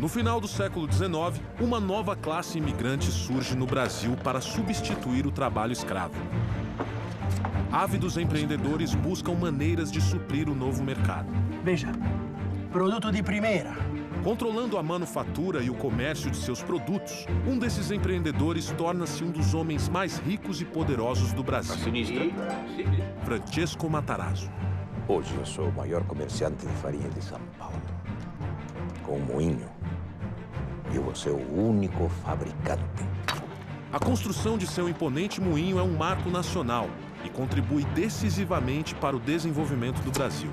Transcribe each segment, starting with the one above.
No final do século XIX, uma nova classe imigrante surge no Brasil para substituir o trabalho escravo. Ávidos empreendedores buscam maneiras de suprir o novo mercado. Veja, produto de primeira. Controlando a manufatura e o comércio de seus produtos, um desses empreendedores torna-se um dos homens mais ricos e poderosos do Brasil. Francesco Matarazzo. Hoje eu sou o maior comerciante de farinha de São Paulo. Com um moinho, eu vou ser o único fabricante. A construção de seu imponente moinho é um marco nacional e contribui decisivamente para o desenvolvimento do Brasil.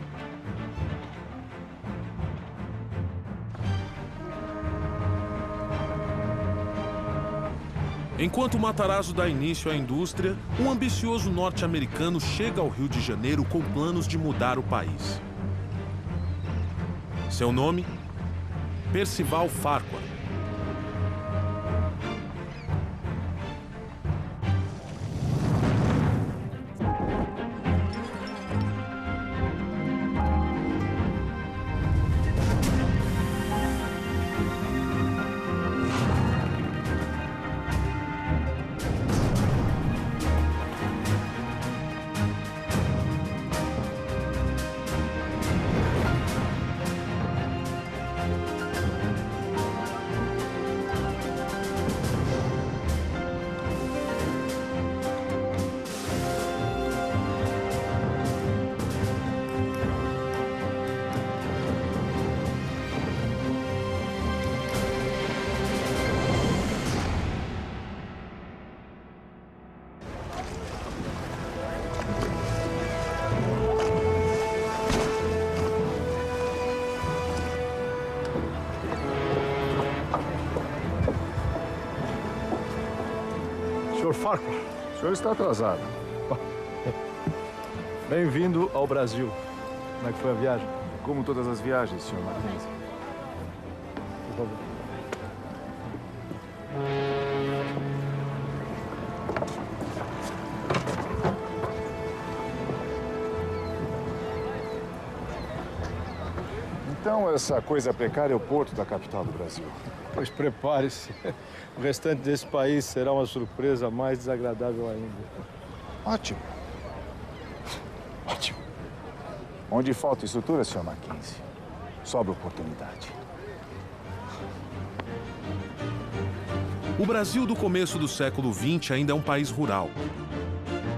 Enquanto Matarazzo dá início à indústria, um ambicioso norte-americano chega ao Rio de Janeiro com planos de mudar o país. Seu nome? Percival Farquhar. Senhor Farquhar, o senhor está atrasado. Bem-vindo ao Brasil. Como é que foi a viagem? Como todas as viagens, senhor Mackenzie. Por favor. Então, essa coisa precária é o porto da capital do Brasil. Pois prepare-se. O restante desse país será uma surpresa mais desagradável ainda. Ótimo. Ótimo. Onde falta estrutura, senhor Mackenzie, sobra oportunidade. O Brasil do começo do século XX ainda é um país rural.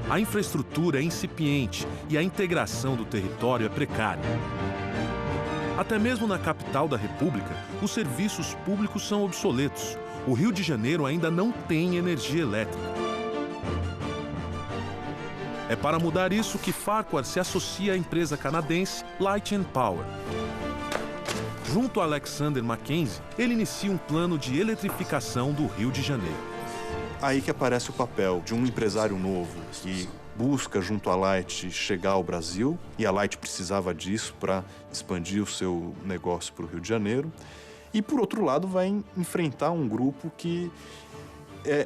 A infraestrutura é incipiente e a integração do território é precária. Até mesmo na capital da República, os serviços públicos são obsoletos. O Rio de Janeiro ainda não tem energia elétrica. É para mudar isso que Farquhar se associa à empresa canadense Light and Power. Junto a Alexander Mackenzie, ele inicia um plano de eletrificação do Rio de Janeiro. Aí que aparece o papel de um empresário novo que busca, junto à Light, chegar ao Brasil, e a Light precisava disso para expandir o seu negócio para o Rio de Janeiro. E, por outro lado, vai enfrentar um grupo que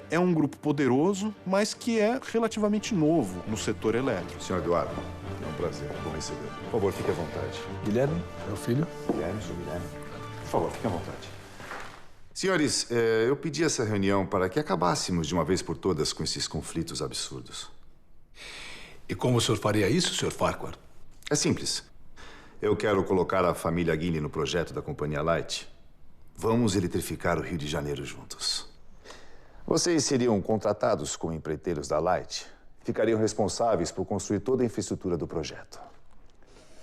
é um grupo poderoso, mas que é relativamente novo no setor elétrico. Senhor Eduardo, é um prazer. Bom recebê-lo. Por favor, fique à vontade. Guilherme, meu filho. Guilherme, senhor Guilherme. Por favor, fique à vontade. Senhores, eu pedi essa reunião para que acabássemos de uma vez por todas com esses conflitos absurdos. E como o senhor faria isso, Sr. Farquhar? É simples. Eu quero colocar a família Guinea no projeto da Companhia Light. Vamos eletrificar o Rio de Janeiro juntos. Vocês seriam contratados como empreiteiros da Light. Ficariam responsáveis por construir toda a infraestrutura do projeto.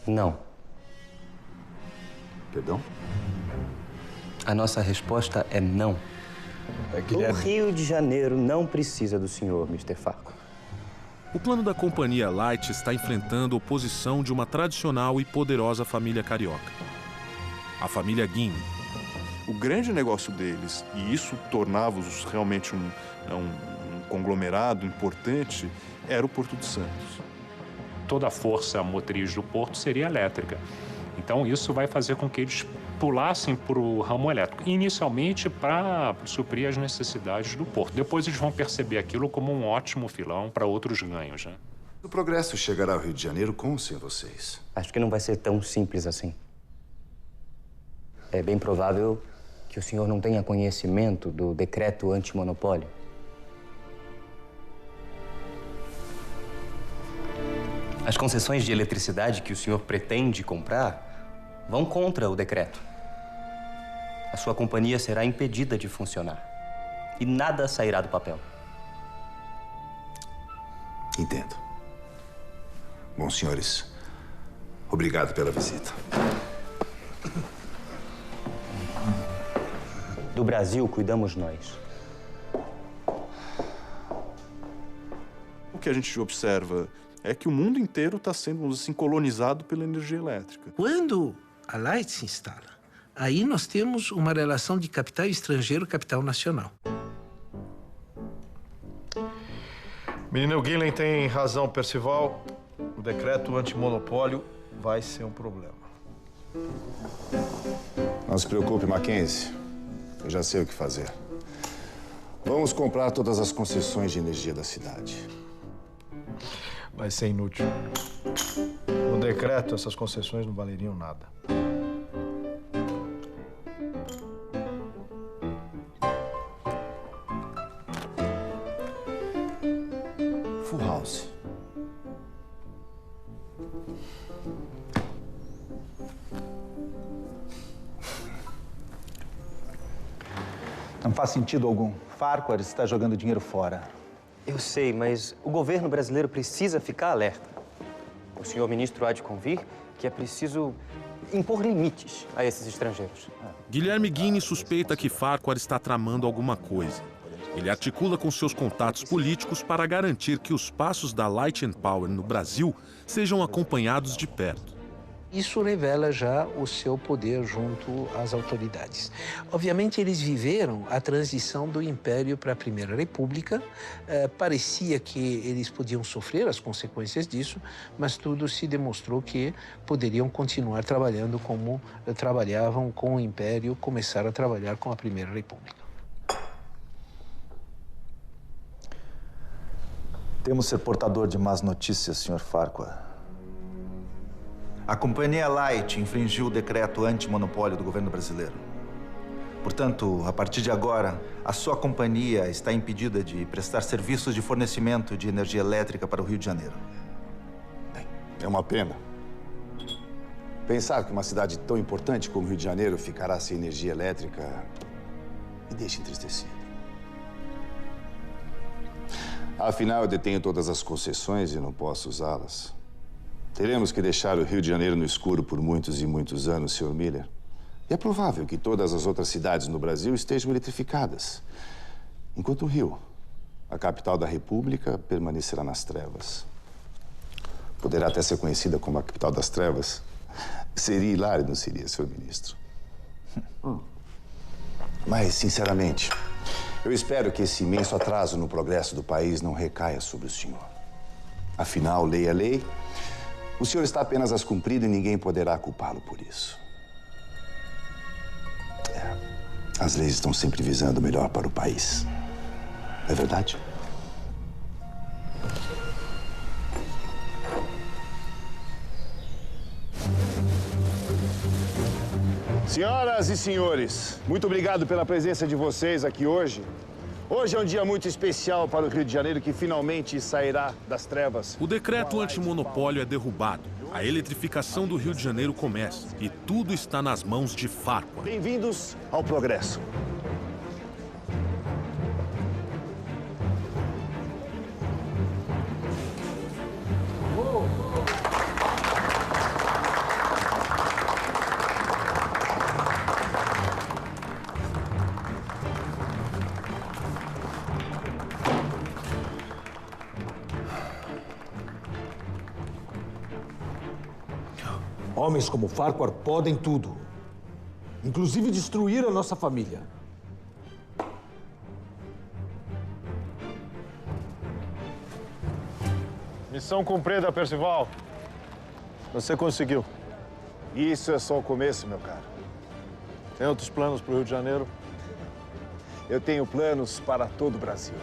Não. Perdão? A nossa resposta é não. O Rio de Janeiro não precisa do senhor, Mr. Farquhar. O plano da Companhia Light está enfrentando oposição de uma tradicional e poderosa família carioca, a família Guinea. O grande negócio deles, e isso tornava-os realmente um conglomerado importante, era o Porto de Santos. Toda a força motriz do porto seria elétrica. Então, isso vai fazer com que eles pulassem para o ramo elétrico, inicialmente para suprir as necessidades do porto. Depois eles vão perceber aquilo como um ótimo filão para outros ganhos, né? O progresso chegará ao Rio de Janeiro com ou sem vocês? Acho que não vai ser tão simples assim. É bem provável que que o senhor não tenha conhecimento do decreto antimonopólio? As concessões de eletricidade que o senhor pretende comprar vão contra o decreto. A sua companhia será impedida de funcionar e nada sairá do papel. Entendo. Bom, senhores, obrigado pela visita. Do Brasil, cuidamos nós. O que a gente observa é que o mundo inteiro está sendo, vamos dizer assim, colonizado pela energia elétrica. Quando a Light se instala, aí nós temos uma relação de capital estrangeiro e capital nacional. Menino Guilherme tem razão, Percival. O decreto antimonopólio vai ser um problema. Não se preocupe, Mackenzie. Eu já sei o que fazer. Vamos comprar todas as concessões de energia da cidade. Vai ser inútil. No decreto, essas concessões não valeriam nada. Full House. Não faz sentido algum. Farquhar está jogando dinheiro fora. Eu sei, mas o governo brasileiro precisa ficar alerta. O senhor ministro há de convir que é preciso impor limites a esses estrangeiros. Guilherme Guiney suspeita que Farquhar está tramando alguma coisa. Ele articula com seus contatos políticos para garantir que os passos da Light and Power no Brasil sejam acompanhados de perto. Isso revela já o seu poder junto às autoridades. Obviamente, eles viveram a transição do Império para a Primeira República. Parecia que eles podiam sofrer as consequências disso, mas tudo se demonstrou que poderiam continuar trabalhando como trabalhavam com o Império, começaram a trabalhar com a Primeira República. Temos ser portador de más notícias, Sr. Farquhar. A Companhia Light infringiu o decreto antimonopólio do governo brasileiro. Portanto, a partir de agora, a sua companhia está impedida de prestar serviços de fornecimento de energia elétrica para o Rio de Janeiro. Bem, é uma pena. Pensar que uma cidade tão importante como o Rio de Janeiro ficará sem energia elétrica me deixa entristecido. Afinal, eu detenho todas as concessões e não posso usá-las. Teremos que deixar o Rio de Janeiro no escuro por muitos e muitos anos, Sr. Miller. E é provável que todas as outras cidades no Brasil estejam eletrificadas. Enquanto o Rio, a capital da República, permanecerá nas trevas. Poderá até ser conhecida como a capital das trevas. Seria hilário, não seria, Sr. Ministro? Mas, sinceramente, eu espero que esse imenso atraso no progresso do país não recaia sobre o senhor. Afinal, lei é lei. O senhor está apenas as cumprir e ninguém poderá culpá-lo por isso. As leis estão sempre visando o melhor para o país. Não é verdade? Senhoras e senhores, muito obrigado pela presença de vocês aqui hoje. Hoje é um dia muito especial para o Rio de Janeiro, que finalmente sairá das trevas. O decreto antimonopólio é derrubado. A eletrificação do Rio de Janeiro começa. E tudo está nas mãos de Farquhar. Bem-vindos ao progresso. Homens como Farquhar podem tudo, inclusive destruir a nossa família. Missão cumprida, Percival. Você conseguiu. Isso é só o começo, meu caro. Tem outros planos para o Rio de Janeiro? Eu tenho planos para todo o Brasil.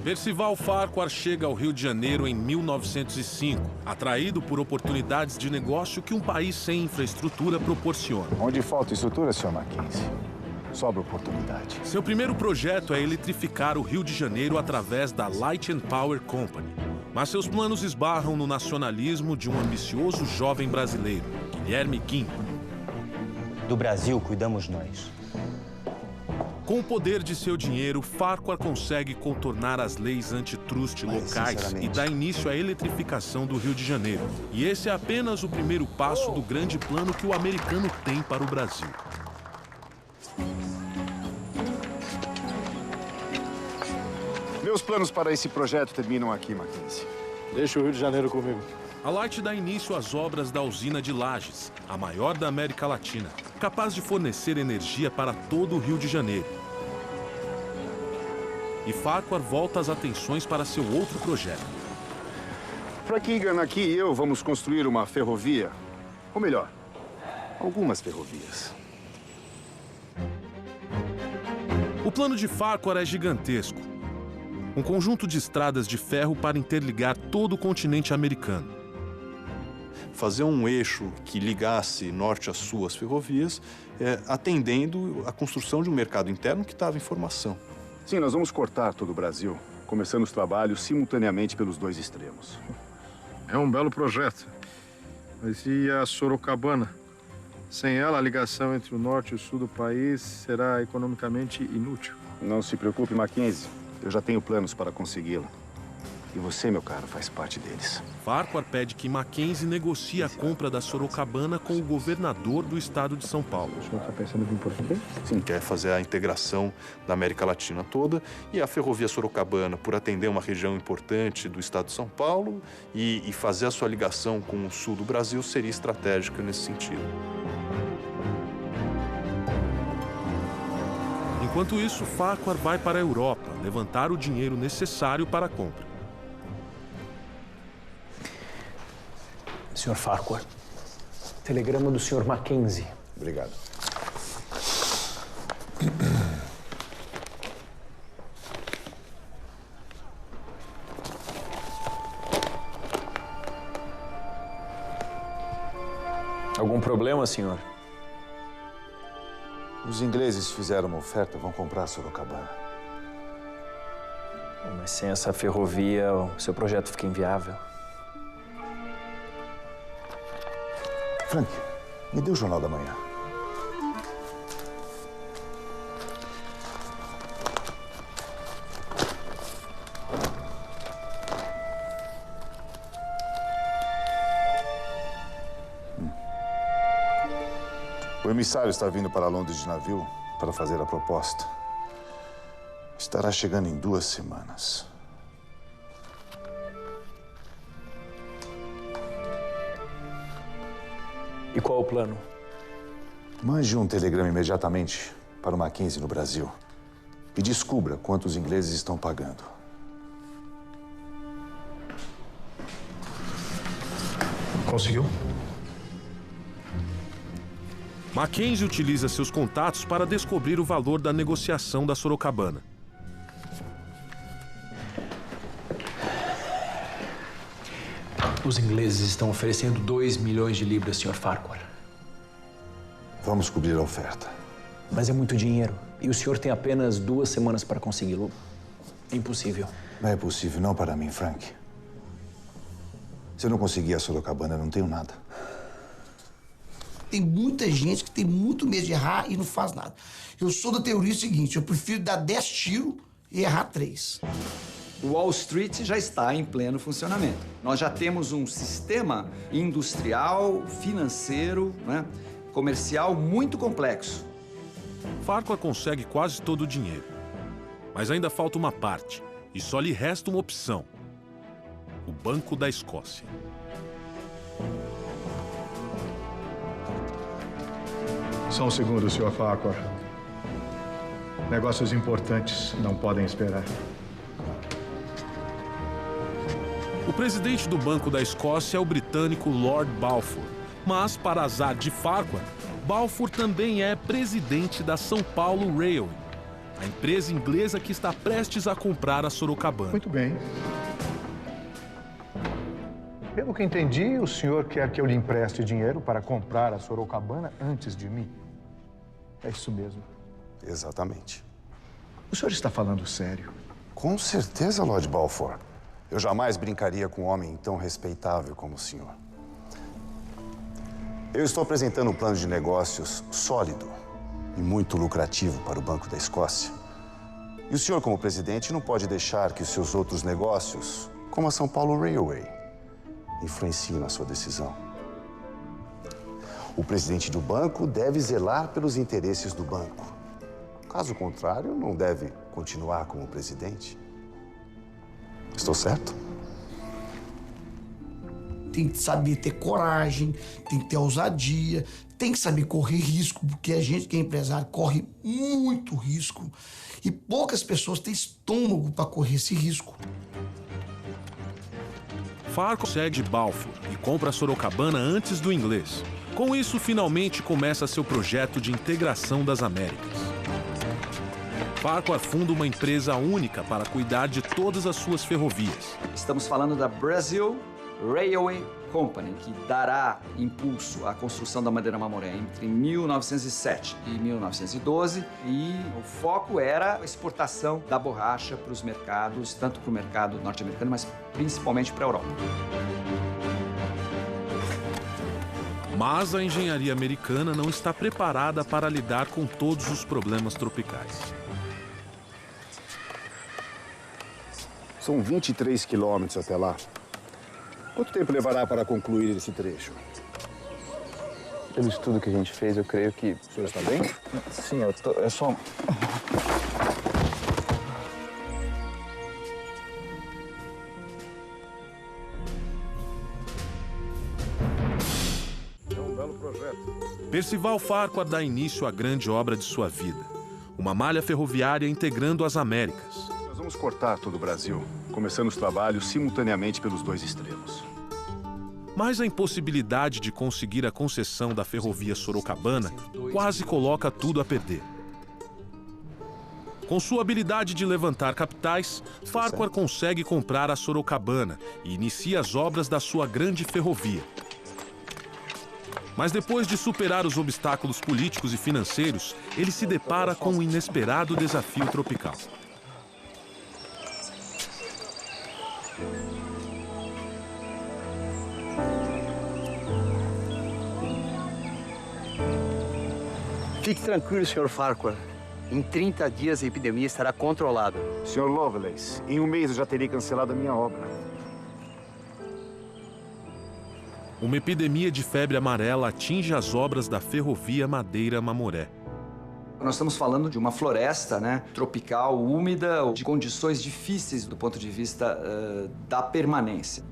Percival Farquhar chega ao Rio de Janeiro em 1905, atraído por oportunidades de negócio que um país sem infraestrutura proporciona. Onde falta estrutura, Sr. Mackenzie, sobra oportunidade. Seu primeiro projeto é eletrificar o Rio de Janeiro através da Light and Power Company. Mas seus planos esbarram no nacionalismo de um ambicioso jovem brasileiro, Guilherme Guinle. Do Brasil cuidamos nós. Com o poder de seu dinheiro, Farquhar consegue contornar as leis antitrust locais e dá início à eletrificação do Rio de Janeiro. E esse é apenas o primeiro passo do grande plano que o americano tem para o Brasil. Meus planos para esse projeto terminam aqui, Mackenzie. Deixa o Rio de Janeiro comigo. A Light dá início às obras da usina de Lages, a maior da América Latina, capaz de fornecer energia para todo o Rio de Janeiro. E Farquhar volta as atenções para seu outro projeto. Frank Egan aqui e eu vamos construir uma ferrovia. Ou melhor, algumas ferrovias. O plano de Farquhar é gigantesco. Um conjunto de estradas de ferro para interligar todo o continente americano. Fazer um eixo que ligasse norte a sul as ferrovias, atendendo à construção de um mercado interno que estava em formação. Sim, nós vamos cortar todo o Brasil, começando os trabalhos simultaneamente pelos dois extremos. É um belo projeto. Mas e a Sorocabana? Sem ela, a ligação entre o norte e o sul do país será economicamente inútil. Não se preocupe, Mackenzie. Eu já tenho planos para consegui-la. E você, meu caro, faz parte deles. Farquhar pede que Mackenzie negocie a compra da Sorocabana com o governador do estado de São Paulo. O senhor está pensando em porquê? Sim, quer fazer a integração da América Latina toda. E a ferrovia Sorocabana, por atender uma região importante do estado de São Paulo e fazer a sua ligação com o sul do Brasil, seria estratégica nesse sentido. Enquanto isso, Farquhar vai para a Europa levantar o dinheiro necessário para a compra. Sr. Farquhar, telegrama do Sr. Mackenzie. Obrigado. Algum problema, senhor? Os ingleses fizeram uma oferta, vão comprar a Sorocabana. Mas sem essa ferrovia, o seu projeto fica inviável. Frank, me dê o Jornal da Manhã. O emissário está vindo para Londres de navio para fazer a proposta. Estará chegando em 2 semanas. E qual o plano? Mande um telegrama imediatamente para o Mackenzie no Brasil e descubra quanto os ingleses estão pagando. Conseguiu? Mackenzie utiliza seus contatos para descobrir o valor da negociação da Sorocabana. Os ingleses estão oferecendo 2 milhões de libras, Sr. Farquhar. Vamos cobrir a oferta. Mas é muito dinheiro. E o senhor tem apenas 2 semanas para consegui-lo. Impossível. Não é possível, não para mim, Frank. Se eu não conseguir a Sorocabana, eu não tenho nada. Tem muita gente que tem muito medo de errar e não faz nada. Eu sou da teoria seguinte, eu prefiro dar 10 tiros e errar 3. O Wall Street já está em pleno funcionamento. Nós já temos um sistema industrial, financeiro, comercial muito complexo. Farquhar consegue quase todo o dinheiro. Mas ainda falta uma parte, e só lhe resta uma opção. O Banco da Escócia. Só um segundo, Sr. Farquhar. Negócios importantes não podem esperar. O presidente do Banco da Escócia é o britânico Lord Balfour. Mas, para azar de Farquhar, Balfour também é presidente da São Paulo Railway. a empresa inglesa que está prestes a comprar a Sorocabana. Muito bem. Pelo que entendi, o senhor quer que eu lhe empreste dinheiro para comprar a Sorocabana antes de mim? É isso mesmo. Exatamente. O senhor está falando sério? Com certeza, Lord Balfour. Eu jamais brincaria com um homem tão respeitável como o senhor. Eu estou apresentando um plano de negócios sólido e muito lucrativo para o Banco da Escócia. E o senhor, como presidente, não pode deixar que os seus outros negócios, como a São Paulo Railway, influenciem na sua decisão. O presidente do banco deve zelar pelos interesses do banco. Caso contrário, não deve continuar como presidente. Estou certo? Tem que saber ter coragem, tem que ter ousadia, tem que saber correr risco, porque a gente que é empresário corre muito risco e poucas pessoas têm estômago para correr esse risco. Farquhar segue Balfour e compra a Sorocabana antes do inglês. Com isso, finalmente começa seu projeto de integração das Américas. Farquhar funda uma empresa única para cuidar de todas as suas ferrovias. Estamos falando da Brazil Railway Company, que dará impulso à construção da Madeira Mamoré entre 1907 e 1912. E o foco era a exportação da borracha para os mercados, tanto para o mercado norte-americano, mas principalmente para a Europa. Mas a engenharia americana não está preparada para lidar com todos os problemas tropicais. São 23 quilômetros até lá. Quanto tempo levará para concluir esse trecho? Pelo estudo que a gente fez, eu creio que... O senhor está bem? Sim, é só... É um belo projeto. Percival Farquhar dá início à grande obra de sua vida. Uma malha ferroviária integrando as Américas. Nós vamos cortar todo o Brasil, começando os trabalhos simultaneamente pelos dois extremos. Mas a impossibilidade de conseguir a concessão da ferrovia Sorocabana quase coloca tudo a perder. Com sua habilidade de levantar capitais, Farquhar consegue comprar a Sorocabana e inicia as obras da sua grande ferrovia. Mas depois de superar os obstáculos políticos e financeiros, ele se depara com um inesperado desafio tropical. Fique tranquilo, Sr. Farquhar. Em 30 dias a epidemia estará controlada. Sr. Lovelace, em um mês eu já terei cancelado a minha obra. Uma epidemia de febre amarela atinge as obras da ferrovia Madeira Mamoré. Nós estamos falando de uma floresta, né, tropical, úmida, de condições difíceis do ponto de vista da permanência.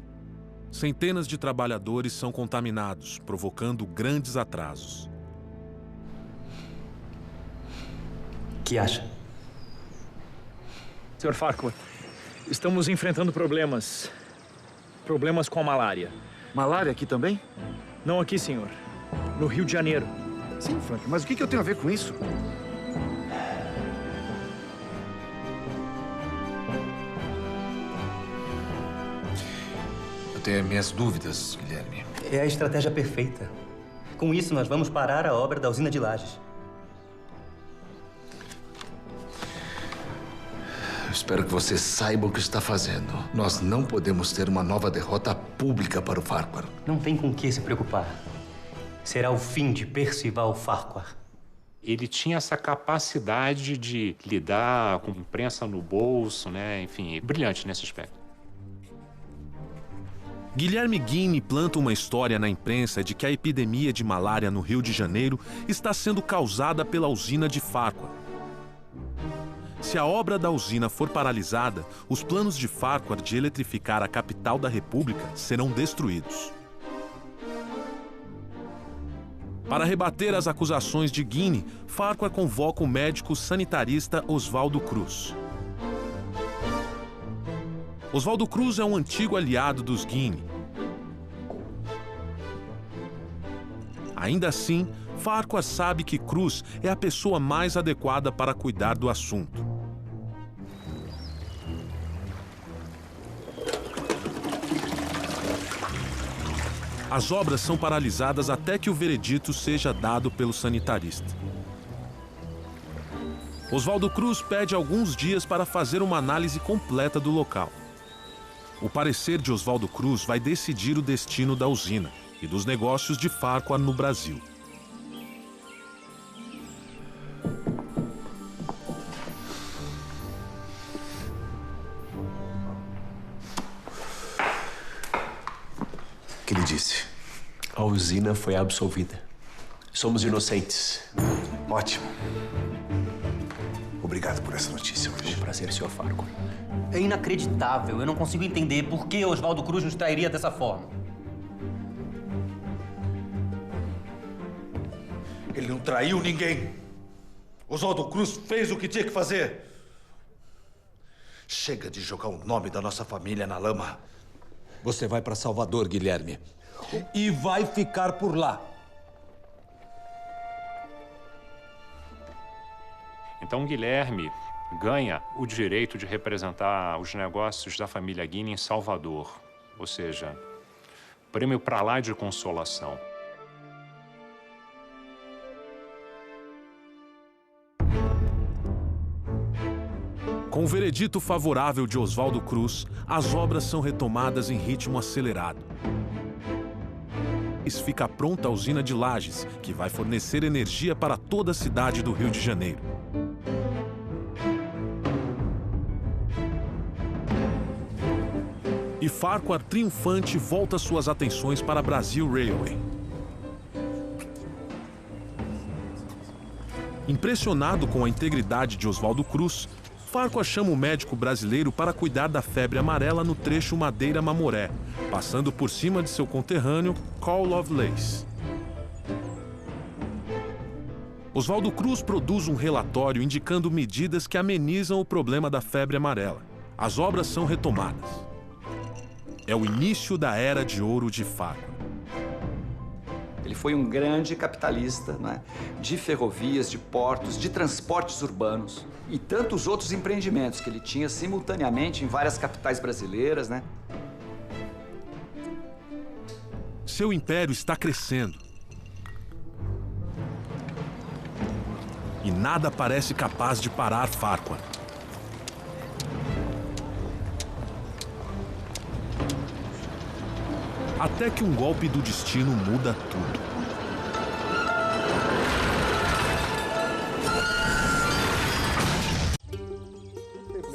Centenas de trabalhadores são contaminados, provocando grandes atrasos. O que acha? Sr. Farquhar, estamos enfrentando problemas. Problemas com a malária. Malária aqui também? Não aqui, senhor. No Rio de Janeiro. Sim, Frank, mas o que eu tenho a ver com isso? Eu tenho minhas dúvidas, Guilherme. É a estratégia perfeita. Com isso, nós vamos parar a obra da usina de Lajes. Espero que você saiba o que está fazendo. Nós não podemos ter uma nova derrota pública para o Farquhar. Não tem com que se preocupar. Será o fim de Percival Farquhar. Ele tinha essa capacidade de lidar com imprensa no bolso, né? Enfim, brilhante nesse aspecto. Guilherme Guiney planta uma história na imprensa de que a epidemia de malária no Rio de Janeiro está sendo causada pela usina de Farquhar. Se a obra da usina for paralisada, os planos de Farquhar de eletrificar a capital da República serão destruídos. Para rebater as acusações de Guiney, Farquhar convoca o médico sanitarista Oswaldo Cruz. Oswaldo Cruz é um antigo aliado dos Guiney. Ainda assim, Farquhar sabe que Cruz é a pessoa mais adequada para cuidar do assunto. As obras são paralisadas até que o veredito seja dado pelo sanitarista. Oswaldo Cruz pede alguns dias para fazer uma análise completa do local. O parecer de Oswaldo Cruz vai decidir o destino da usina e dos negócios de Farquhar no Brasil. O que ele disse? A usina foi absolvida. Somos inocentes. Ótimo. Obrigado por essa notícia hoje. Um prazer, Sr. Farquhar. É inacreditável. Eu não consigo entender por que Oswaldo Cruz nos trairia dessa forma. Ele não traiu ninguém. Oswaldo Cruz fez o que tinha que fazer. Chega de jogar o nome da nossa família na lama. Você vai para Salvador, Guilherme. E vai ficar por lá. Então, Guilherme ganha o direito de representar os negócios da família Guinea em Salvador. Ou seja, prêmio pra lá de consolação. Com o veredito favorável de Oswaldo Cruz, as obras são retomadas em ritmo acelerado. Fica pronta a usina de Lages, que vai fornecer energia para toda a cidade do Rio de Janeiro. E Farquhar, triunfante, volta suas atenções para a Brazil Railway. Impressionado com a integridade de Oswaldo Cruz, Farquhar chama o médico brasileiro para cuidar da febre amarela no trecho Madeira-Mamoré, passando por cima de seu conterrâneo, Carl Lovelace. Oswaldo Cruz produz um relatório indicando medidas que amenizam o problema da febre amarela. As obras são retomadas. É o início da Era de Ouro de Farquhar. Ele foi um grande capitalista, né? De ferrovias, de portos, de transportes urbanos e tantos outros empreendimentos que ele tinha simultaneamente em várias capitais brasileiras, né? Seu império está crescendo. E nada parece capaz de parar Farquhar. Até que um golpe do destino muda tudo.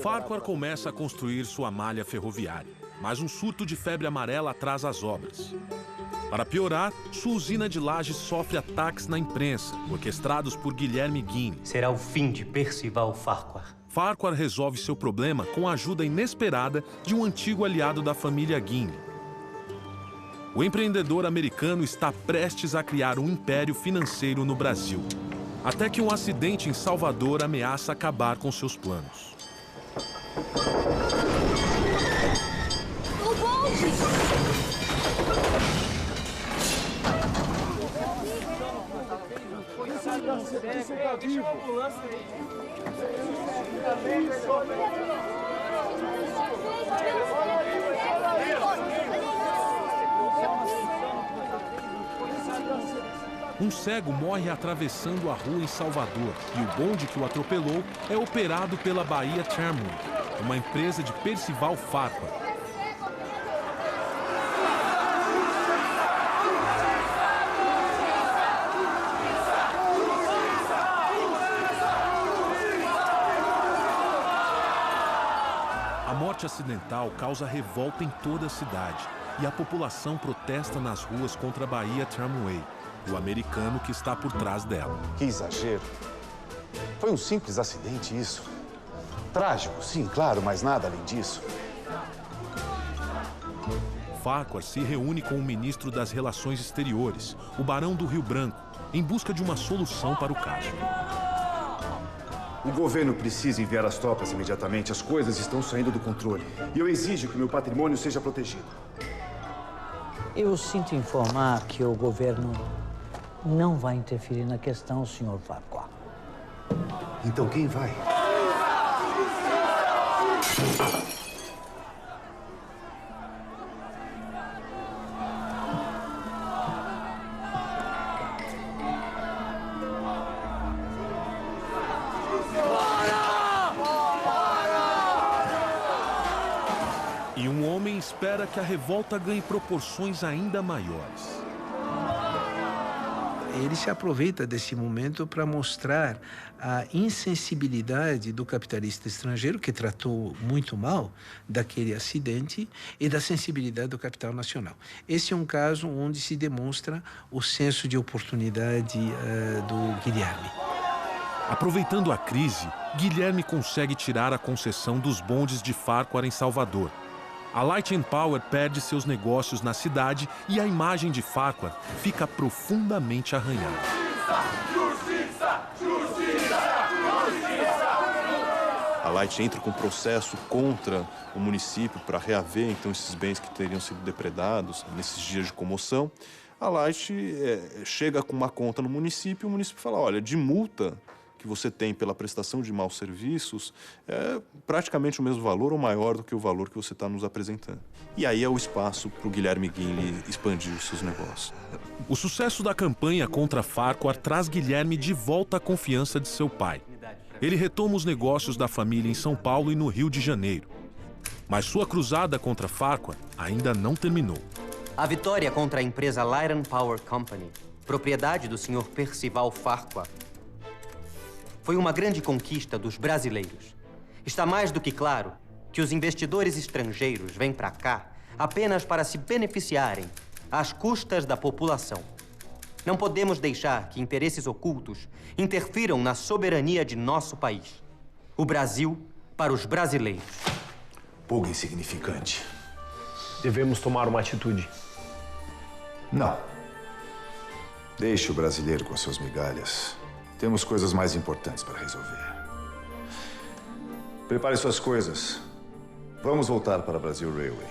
Farquhar começa a construir sua malha ferroviária, mas um surto de febre amarela atrasa as obras. Para piorar, sua usina de Lages sofre ataques na imprensa, orquestrados por Guilherme Guinea. Será o fim de Percival Farquhar. Farquhar resolve seu problema com a ajuda inesperada de um antigo aliado da família Guinea. O empreendedor americano está prestes a criar um império financeiro no Brasil, até que um acidente em Salvador ameaça acabar com seus planos. O bonde! Um cego morre atravessando a rua em Salvador e o bonde que o atropelou é operado pela Bahia Tramway, uma empresa de Percival Farquhar. A morte acidental causa revolta em toda a cidade e a população protesta nas ruas contra a Bahia Tramway, o americano que está por trás dela. Que exagero. Foi um simples acidente, isso. Trágico, sim, claro, mas nada além disso. Farquhar se reúne com o ministro das Relações Exteriores, o Barão do Rio Branco, em busca de uma solução para o caso. O governo precisa enviar as tropas imediatamente. As coisas estão saindo do controle. E eu exijo que o meu patrimônio seja protegido. Eu sinto informar que o governo não vai interferir na questão, Sr. Farquhar. Então quem vai? E um homem espera que a revolta ganhe proporções ainda maiores. Ele se aproveita desse momento para mostrar a insensibilidade do capitalista estrangeiro, que tratou muito mal daquele acidente, e da sensibilidade do capital nacional. Esse é um caso onde se demonstra o senso de oportunidade do Guilherme. Aproveitando a crise, Guilherme consegue tirar a concessão dos bondes de Farquhar em Salvador. A Light and Power perde seus negócios na cidade e a imagem de Farquhar fica profundamente arranhada. Justiça! Justiça! Justiça! A Light entra com um processo contra o município para reaver então esses bens que teriam sido depredados nesses dias de comoção. A Light chega com uma conta no município e o município fala, olha, de multa que você tem pela prestação de maus serviços é praticamente o mesmo valor ou maior do que o valor que você está nos apresentando. E aí é o espaço para o Guilherme Guinle expandir os seus negócios. O sucesso da campanha contra Farquhar traz Guilherme de volta à confiança de seu pai. Ele retoma os negócios da família em São Paulo e no Rio de Janeiro. Mas sua cruzada contra Farquhar ainda não terminou. A vitória contra a empresa Light and Power Company, propriedade do Sr. Percival Farquhar, foi uma grande conquista dos brasileiros. Está mais do que claro que os investidores estrangeiros vêm para cá apenas para se beneficiarem às custas da população. Não podemos deixar que interesses ocultos interfiram na soberania de nosso país. O Brasil para os brasileiros. Pouco insignificante. Devemos tomar uma atitude. Não. Deixe o brasileiro com suas migalhas. Temos coisas mais importantes para resolver. Prepare suas coisas. Vamos voltar para Brasil Railway.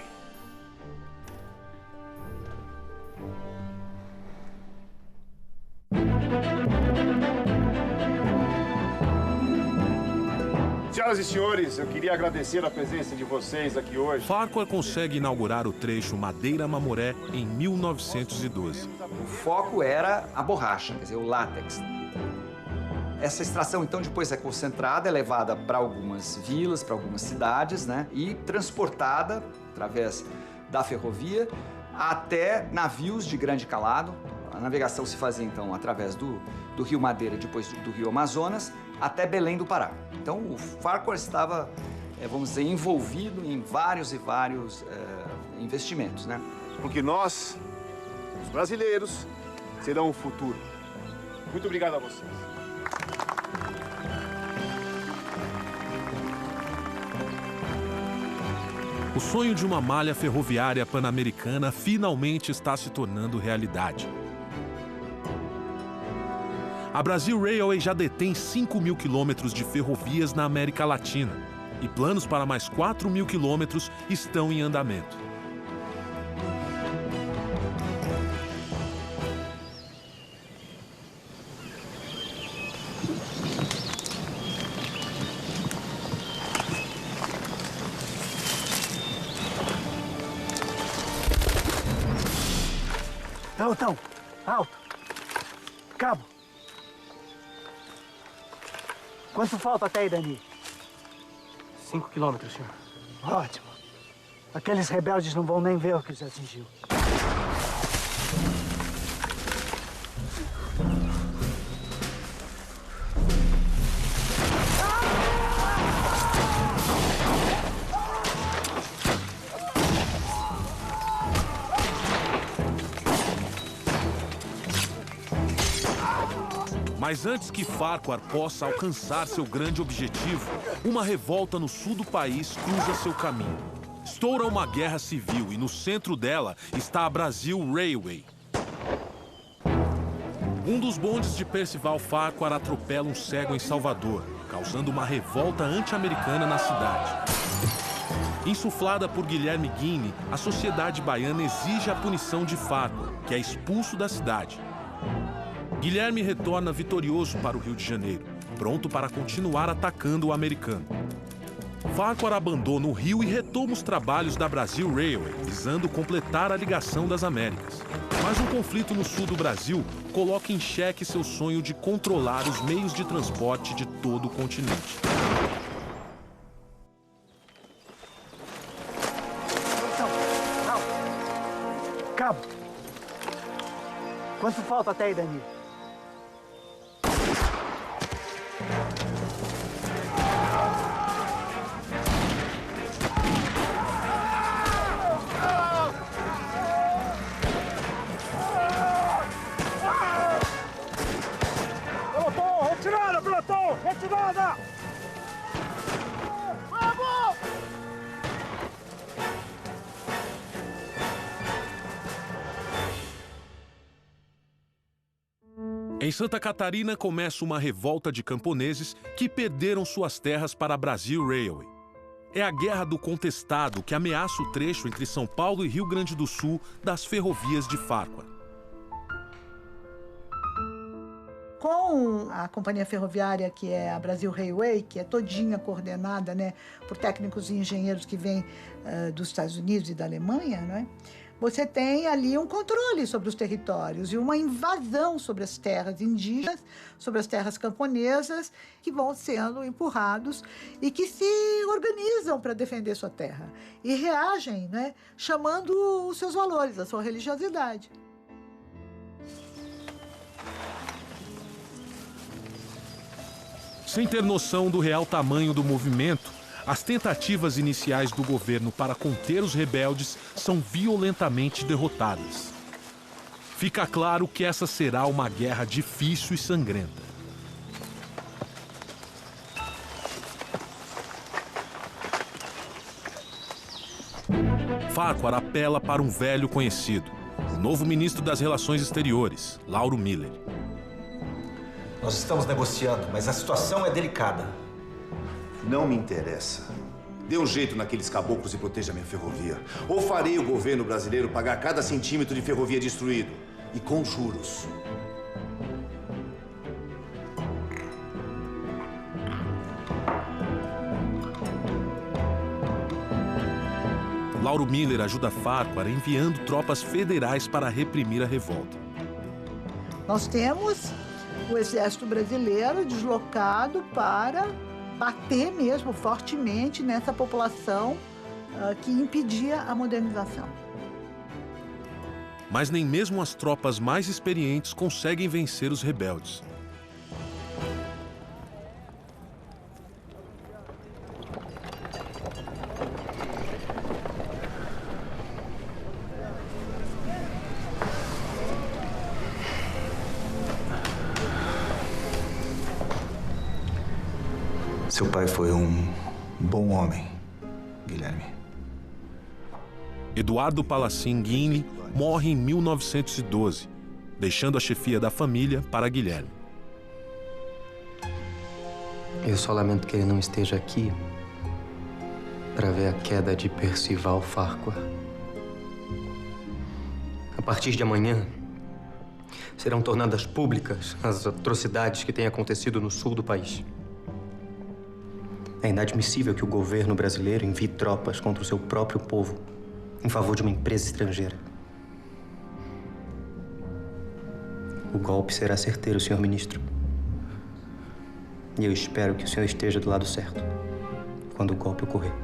Senhoras e senhores, eu queria agradecer a presença de vocês aqui hoje. Farquhar consegue inaugurar o trecho Madeira-Mamoré em 1912. O foco era a borracha, quer dizer, o látex. Essa extração, então, depois é concentrada, é levada para algumas vilas, para algumas cidades, né? E transportada, através da ferrovia, até navios de grande calado. A navegação se fazia, então, através do Rio Madeira, depois do Rio Amazonas, até Belém do Pará. Então, o Farquhar estava, vamos dizer, envolvido em vários e vários investimentos, né? Porque nós, os brasileiros, serão o futuro. Muito obrigado a vocês. O sonho de uma malha ferroviária pan-americana finalmente está se tornando realidade. A Brasil Railway já detém 5.000 quilômetros de ferrovias na América Latina e planos para mais 4.000 quilômetros estão em andamento. Altão, alto. Cabo. Quanto falta até aí, Dani? 5 quilômetros, senhor. Ótimo. Aqueles rebeldes não vão nem ver o que os atingiu. Mas antes que Farquhar possa alcançar seu grande objetivo, uma revolta no sul do país cruza seu caminho. Estoura uma guerra civil e no centro dela está a Brasil Railway. Um dos bondes de Percival Farquhar atropela um cego em Salvador, causando uma revolta anti-americana na cidade. Insuflada por Guilherme Guinle, a sociedade baiana exige a punição de Farquhar, que é expulso da cidade. Guilherme retorna vitorioso para o Rio de Janeiro, pronto para continuar atacando o americano. Farquhar abandona o Rio e retoma os trabalhos da Brazil Railway, visando completar a ligação das Américas. Mas um conflito no sul do Brasil coloca em xeque seu sonho de controlar os meios de transporte de todo o continente. Cabo, quanto falta até aí, Dani? Retirada, pelotão! Retirada! Vamos! Em Santa Catarina começa uma revolta de camponeses que perderam suas terras para a Brazil Railway. É a Guerra do Contestado que ameaça o trecho entre São Paulo e Rio Grande do Sul das ferrovias de Farquhar. Com a companhia ferroviária, que é a Brazil Railway, que é todinha coordenada, né, por técnicos e engenheiros que vêm dos Estados Unidos e da Alemanha, né, você tem ali um controle sobre os territórios e uma invasão sobre as terras indígenas, sobre as terras camponesas, que vão sendo empurrados e que se organizam para defender sua terra e reagem, né, chamando os seus valores, a sua religiosidade. Sem ter noção do real tamanho do movimento, as tentativas iniciais do governo para conter os rebeldes são violentamente derrotadas. Fica claro que essa será uma guerra difícil e sangrenta. Farquhar apela para um velho conhecido, o novo ministro das Relações Exteriores, Lauro Miller. Nós estamos negociando, mas a situação é delicada. Não me interessa. Dê um jeito naqueles caboclos e proteja minha ferrovia. Ou farei o governo brasileiro pagar cada centímetro de ferrovia destruído. E com juros. Lauro Miller ajuda Farquhar enviando tropas federais para reprimir a revolta. Nós temos o exército brasileiro deslocado para bater mesmo fortemente nessa população que impedia a modernização. Mas nem mesmo as tropas mais experientes conseguem vencer os rebeldes. Seu pai foi um bom homem, Guilherme. Eduardo Palacin Guinle morre em 1912, deixando a chefia da família para Guilherme. Eu só lamento que ele não esteja aqui para ver a queda de Percival Farquhar. A partir de amanhã, serão tornadas públicas as atrocidades que têm acontecido no sul do país. É inadmissível que o governo brasileiro envie tropas contra o seu próprio povo em favor de uma empresa estrangeira. O golpe será certeiro, senhor ministro. E eu espero que o senhor esteja do lado certo quando o golpe ocorrer.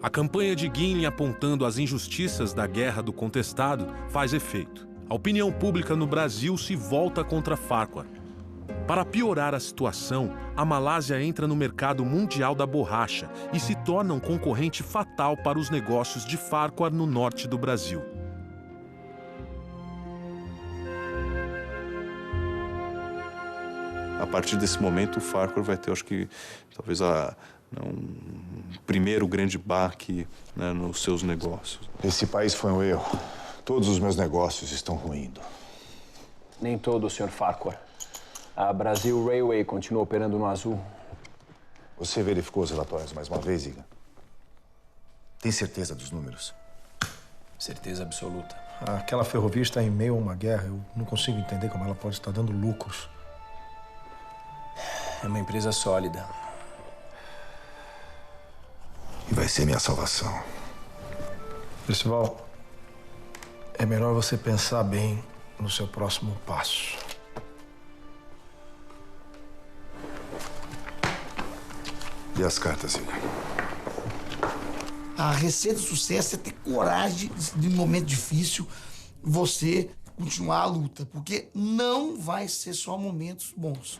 A campanha de Guinle apontando as injustiças da Guerra do Contestado faz efeito. A opinião pública no Brasil se volta contra Farquhar. Para piorar a situação, a Malásia entra no mercado mundial da borracha e se torna um concorrente fatal para os negócios de Farquhar no norte do Brasil. A partir desse momento, o Farquhar vai ter, acho que, talvez um primeiro grande baque, né, nos seus negócios. Esse país foi um erro. Todos os meus negócios estão ruindo. Nem todo, Sr. Farquhar. A Brazil Railway continua operando no azul. Você verificou os relatórios mais uma vez, Iga? Tem certeza dos números? Certeza absoluta. Aquela ferrovia está em meio a uma guerra. Eu não consigo entender como ela pode estar dando lucros. É uma empresa sólida. E vai ser minha salvação. Percival, é melhor você pensar bem no seu próximo passo. E as cartas, Igor? A receita do sucesso é ter coragem de um momento difícil, você continuar a luta, porque não vai ser só momentos bons.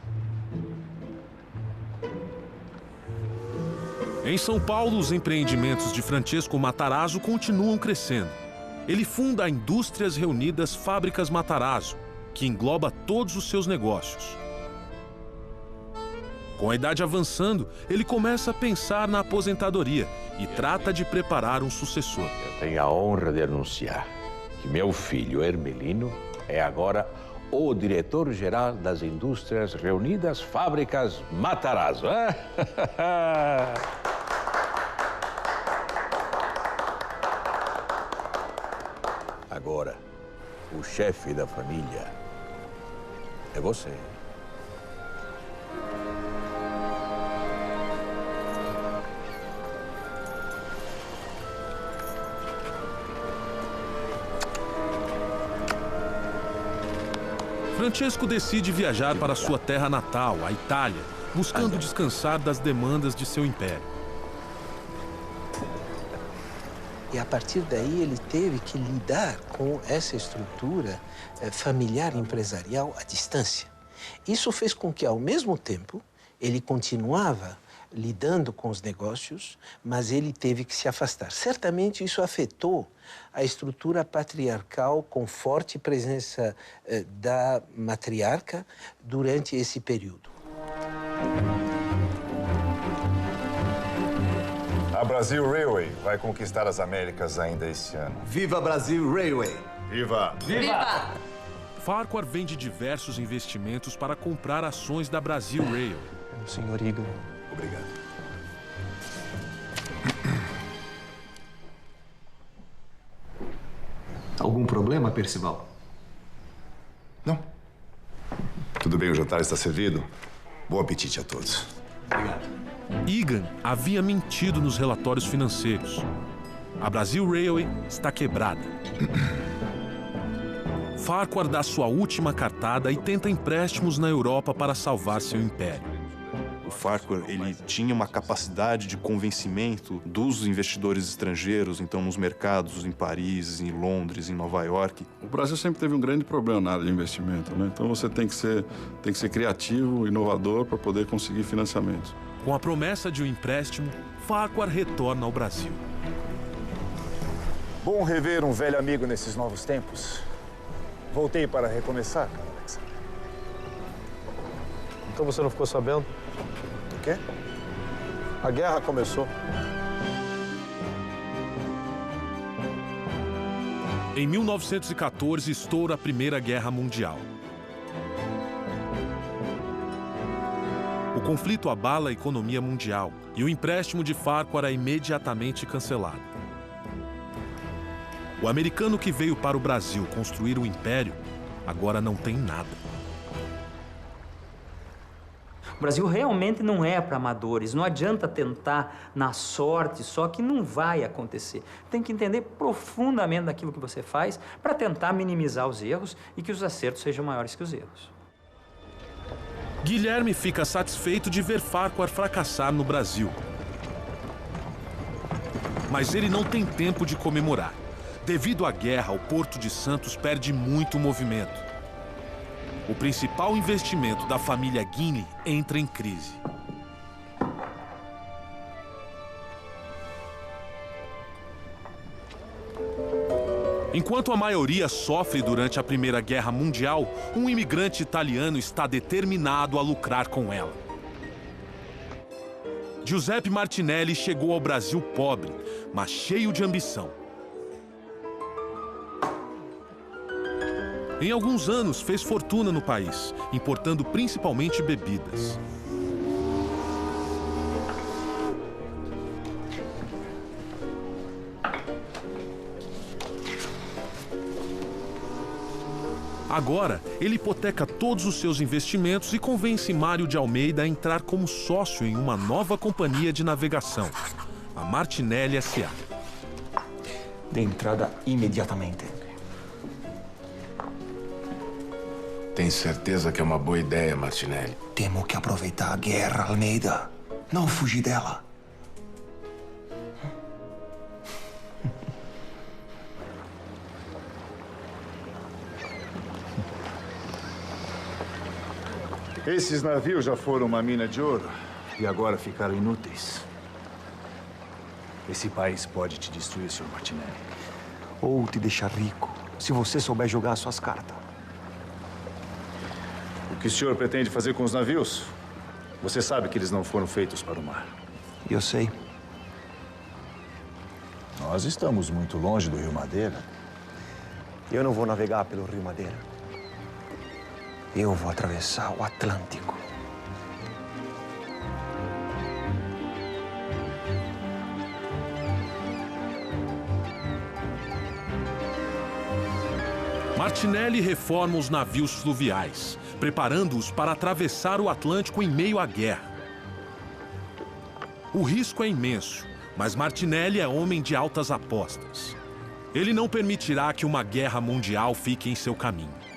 Em São Paulo, os empreendimentos de Francesco Matarazzo continuam crescendo. Ele funda a Indústrias Reunidas Fábricas Matarazzo, que engloba todos os seus negócios. Com a idade avançando, ele começa a pensar na aposentadoria e trata de preparar um sucessor. Eu tenho a honra de anunciar que meu filho Hermelino é agora o diretor-geral das Indústrias Reunidas Fábricas Matarazzo. Agora, o chefe da família é você. Francesco decide viajar para sua terra natal, a Itália, buscando descansar das demandas de seu império. E a partir daí ele teve que lidar com essa estrutura familiar empresarial à distância. Isso fez com que, ao mesmo tempo, ele continuava lidando com os negócios, mas ele teve que se afastar. Certamente isso afetou a estrutura patriarcal com forte presença da matriarca durante esse período. A Brasil Railway vai conquistar as Américas ainda este ano. Viva Brasil Railway! Viva! Viva! Farquhar vende diversos investimentos para comprar ações da Brasil Railway. Senhor Igor. Obrigado. Algum problema, Percival? Não. Tudo bem, o jantar está servido. Bom apetite a todos. Obrigado. Egan havia mentido nos relatórios financeiros. A Brasil Railway está quebrada. Farquhar dá sua última cartada e tenta empréstimos na Europa para salvar seu império. O Farquhar, ele tinha uma capacidade de convencimento dos investidores estrangeiros, então nos mercados em Paris, em Londres, em Nova York. O Brasil sempre teve um grande problema na área de investimento, né? Então você tem que ser criativo, inovador para poder conseguir financiamento. Com a promessa de um empréstimo, Farquhar retorna ao Brasil. Bom rever um velho amigo nesses novos tempos. Voltei para recomeçar, Alex. Então você não ficou sabendo? O quê? A guerra começou. Em 1914, estoura a Primeira Guerra Mundial. O conflito abala a economia mundial e o empréstimo de Farquhar é imediatamente cancelado. O americano que veio para o Brasil construir um império, agora não tem nada. O Brasil realmente não é para amadores. Não adianta tentar na sorte, só que não vai acontecer. Tem que entender profundamente daquilo que você faz para tentar minimizar os erros e que os acertos sejam maiores que os erros. Guilherme fica satisfeito de ver Farquhar fracassar no Brasil. Mas ele não tem tempo de comemorar. Devido à guerra, o Porto de Santos perde muito movimento. O principal investimento da família Guinle entra em crise. Enquanto a maioria sofre durante a Primeira Guerra Mundial, um imigrante italiano está determinado a lucrar com ela. Giuseppe Martinelli chegou ao Brasil pobre, mas cheio de ambição. Em alguns anos, fez fortuna no país, importando principalmente bebidas. Agora, ele hipoteca todos os seus investimentos e convence Mário de Almeida a entrar como sócio em uma nova companhia de navegação, a Martinelli S.A. Dê entrada imediatamente. Tem certeza que é uma boa ideia, Martinelli? Temo que aproveitar a guerra, Almeida. Não fugir dela. Esses navios já foram uma mina de ouro e agora ficaram inúteis. Esse país pode te destruir, Sr. Martinelli. Ou te deixar rico, se você souber jogar suas cartas. O que o senhor pretende fazer com os navios? Você sabe que eles não foram feitos para o mar. Eu sei. Nós estamos muito longe do Rio Madeira. Eu não vou navegar pelo Rio Madeira. Eu vou atravessar o Atlântico. Martinelli reforma os navios fluviais, preparando-os para atravessar o Atlântico em meio à guerra. O risco é imenso, mas Martinelli é homem de altas apostas. Ele não permitirá que uma guerra mundial fique em seu caminho.